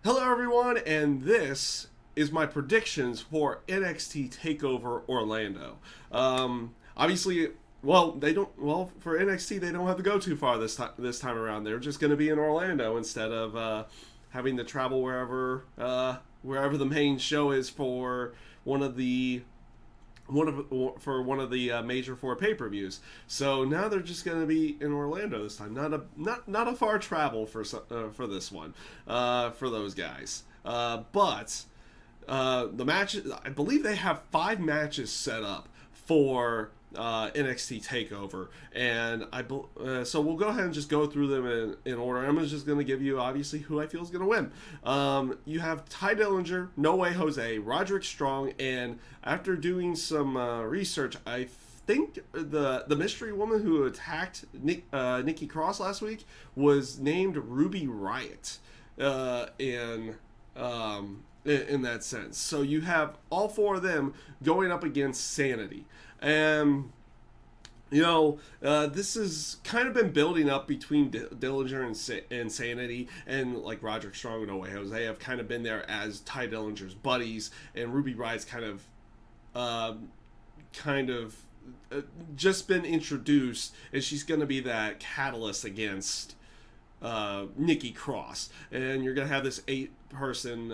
Hello everyone, and this is my predictions for NXT Takeover Orlando. Obviously, for NXT they don't have to go too far this time around. They're just going to be in Orlando instead of having to travel wherever the main show is for one of the major four pay-per-views. So now they're just going to be in Orlando this time. Not a far travel for this one for those guys. But the match, I believe they have 5 matches set up for NXT Takeover, and so we'll go ahead and just go through them in order. I'm just going to give you obviously who I feel is going to win. You have Ty Dillinger, No Way Jose, Roderick Strong, and after doing some research, I think the mystery woman who attacked Nikki Cross last week was named Ruby Riott, in that sense. So you have all 4 of them going up against Sanity. And, this has kind of been building up between Dillinger and Sanity, and like Roderick Strong and No Way Jose have kind of been there as Ty Dillinger's buddies, and Ruby Riott's kind of just been introduced, and she's going to be that catalyst against Nikki Cross, and you're gonna have this 8-person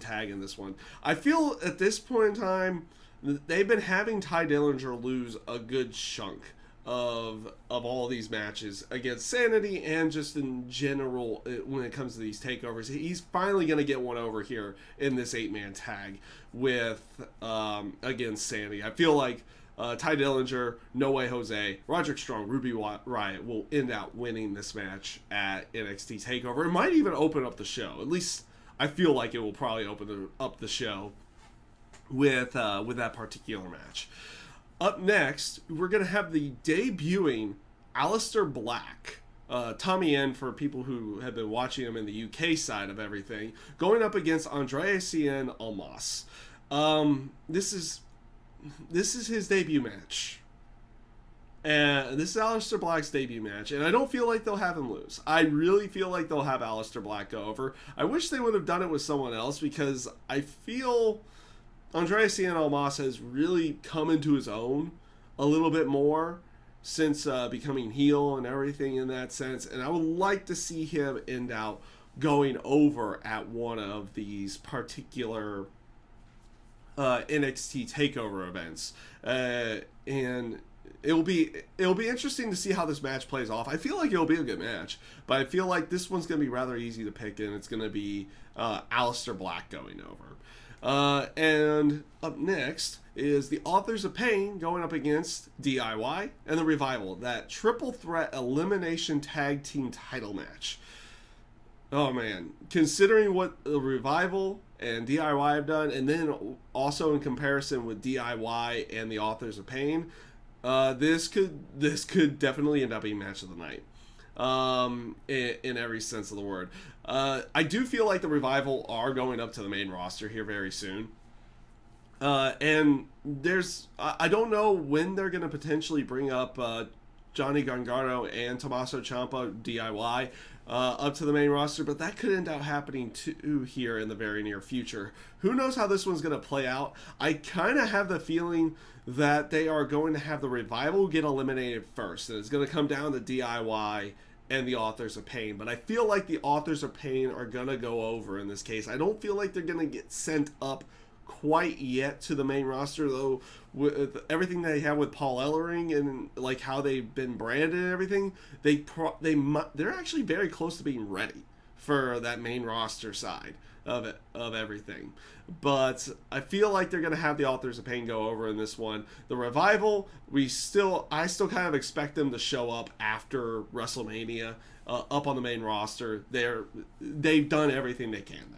tag in this one. I feel at this point in time they've been having Ty Dillinger lose a good chunk of all these matches against Sanity, and just in general when it comes to these takeovers. He's finally gonna get one over here in this 8-man tag with against Sanity. I feel like Ty Dillinger, No Way Jose, Roderick Strong, Ruby Riott will end out winning this match at NXT TakeOver. It might even open up the show. At least I feel like it will probably open up the show with that particular match. Up next, we're going to have the debuting Alistair Black, Tommy N for people who have been watching him in the UK side of everything, going up against Andrea Cien Almas. This is his debut match. And this is Alistair Black's debut match, and I don't feel like they'll have him lose. I really feel like they'll have Alistair Black go over. I wish they would have done it with someone else, because I feel Andrea Cien Almas has really come into his own a little bit more since becoming heel and everything in that sense, and I would like to see him end out going over at one of these particular NXT Takeover events, and it'll be interesting to see how this match plays off. I feel like it'll be a good match, but I feel like this one's going to be rather easy to pick, and it's going to be Alistair Black going over. And up next is the Authors of Pain going up against DIY and the Revival, that triple threat elimination tag team title match. Oh man, considering what the Revival and DIY have done, and then also in comparison with DIY and the Authors of Pain, this could definitely end up being match of the night, in every sense of the word. I do feel like the Revival are going up to the main roster here very soon, and I don't know when they're going to potentially bring up Johnny Gargano and Tommaso Ciampa, DIY, up to the main roster, but that could end up happening too here in the very near future. Who knows how this one's going to play out? I kind of have the feeling that they are going to have the Revival get eliminated first, and it's going to come down to DIY and the Authors of Pain, but I feel like the Authors of Pain are going to go over in this case. I don't feel like they're going to get sent up quite yet to the main roster, though. With everything they have with Paul Ellering and like how they've been branded and everything, they're actually very close to being ready for that main roster side of everything. But I feel like they're going to have the Authors of Pain go over in this one. The Revival, I still kind of expect them to show up after WrestleMania, up on the main roster. They've done everything they can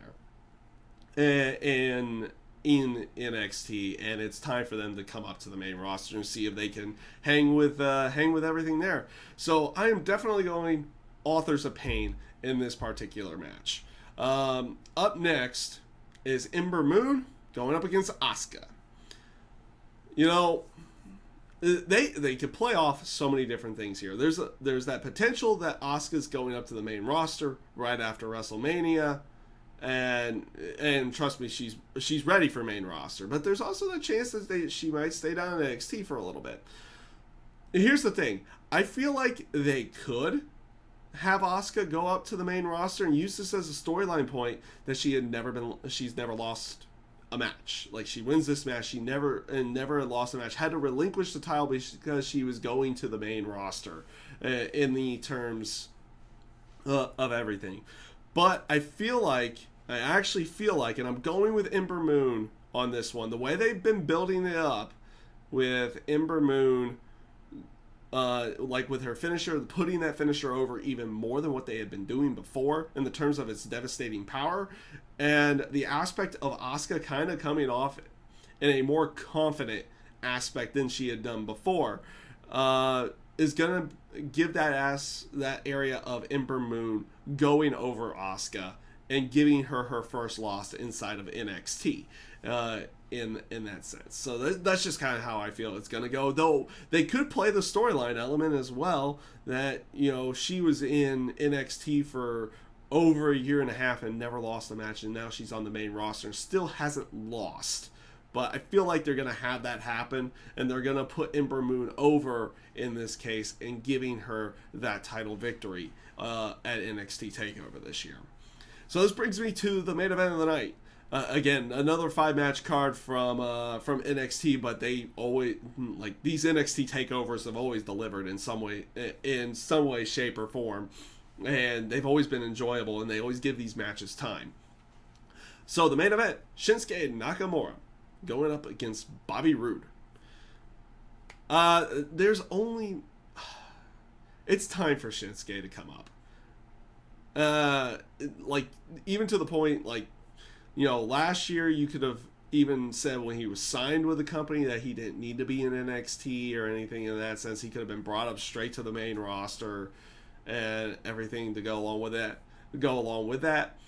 there, and in NXT, and it's time for them to come up to the main roster and see if they can hang with everything there. So I am definitely going Authors of Pain in this particular match. Up next is Ember Moon going up against Asuka. They could play off so many different things here. There's that potential that Asuka's going up to the main roster right after WrestleMania, and trust me, she's ready for main roster. But there's also the chance that she might stay down in NXT for a little bit. Here's the thing: I feel like they could have Asuka go up to the main roster and use this as a storyline point that she's never lost a match. Like, she wins this match, she never lost a match, had to relinquish the title because she was going to the main roster in the terms of everything. But I actually feel like, and I'm going with Ember Moon on this one, the way they've been building it up with Ember Moon, like with her finisher, putting that finisher over even more than what they had been doing before in the terms of its devastating power, and the aspect of Asuka kind of coming off in a more confident aspect than she had done before, is going to give that area of Ember Moon going over Asuka and giving her first loss inside of NXT. In that sense. So that's just kind of how I feel it's going to go. Though they could play the storyline element as well, that, she was in NXT for over a year and a half and never lost a match, and now she's on the main roster and still hasn't lost. But I feel like they're going to have that happen, and they're going to put Ember Moon over in this case and giving her that title victory at NXT TakeOver this year. So this brings me to the main event of the night. Again, another 5-match card from NXT, but they always, like, these NXT takeovers have always delivered in some way, shape, or form, and they've always been enjoyable, and they always give these matches time. So the main event: Shinsuke Nakamura going up against Bobby Roode. It's time for Shinsuke to come up. Like, even to the point, like, last year you could have even said when he was signed with the company that he didn't need to be in NXT or anything in that sense. He could have been brought up straight to the main roster and everything to go along with that.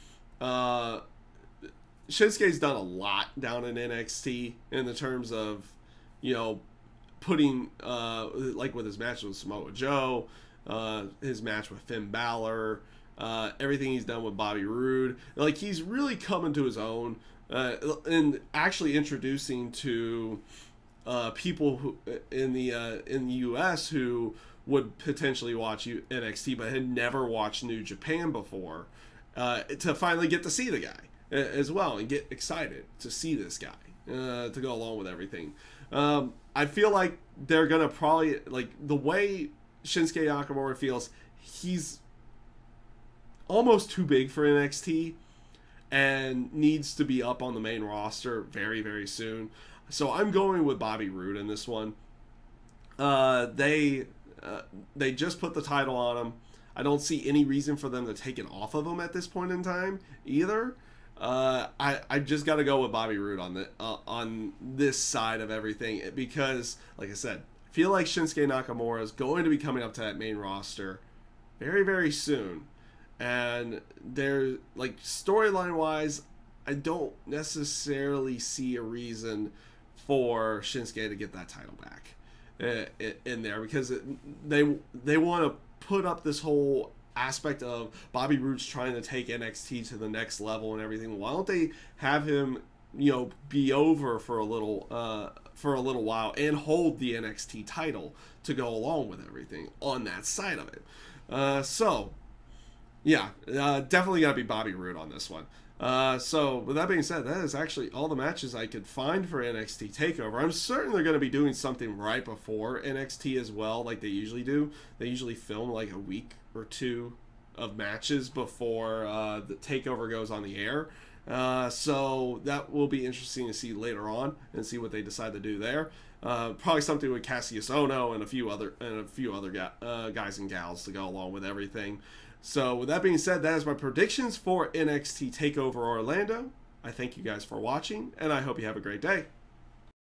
Shinsuke's done a lot down in NXT in the terms of, putting, like with his match with Samoa Joe, his match with Finn Balor, everything he's done with Bobby Roode. Like, he's really coming to his own, and actually introducing to people who in the US who would potentially watch NXT but had never watched New Japan before, to finally get to see the guy as well and get excited to see this guy, to go along with everything. I feel like they're gonna probably, like, the way Shinsuke Nakamura feels, he's almost too big for NXT and needs to be up on the main roster very, very soon. So I'm going with Bobby Roode in this one. They just put the title on him. I don't see any reason for them to take it off of him at this point in time either. I just got to go with Bobby Roode on this side of everything, because, like I said, I feel like Shinsuke Nakamura is going to be coming up to that main roster very, very soon. And they're, like, storyline wise, I don't necessarily see a reason for Shinsuke to get that title back in there, because they want to put up this whole aspect of Bobby Roode's trying to take NXT to the next level and everything. Why don't they have him, be over for a little while and hold the NXT title to go along with everything on that side of it? Yeah, definitely got to be Bobby Roode on this one. So, with that being said, that is actually all the matches I could find for NXT TakeOver. I'm certain they're going to be doing something right before NXT as well, like they usually do. They usually film like a week or two of matches before the TakeOver goes on the air. So, that will be interesting to see later on and see what they decide to do there. Probably something with Cassius Ohno and a few other guys and gals to go along with everything. So, with that being said, that is my predictions for NXT TakeOver Orlando. I thank you guys for watching, and I hope you have a great day.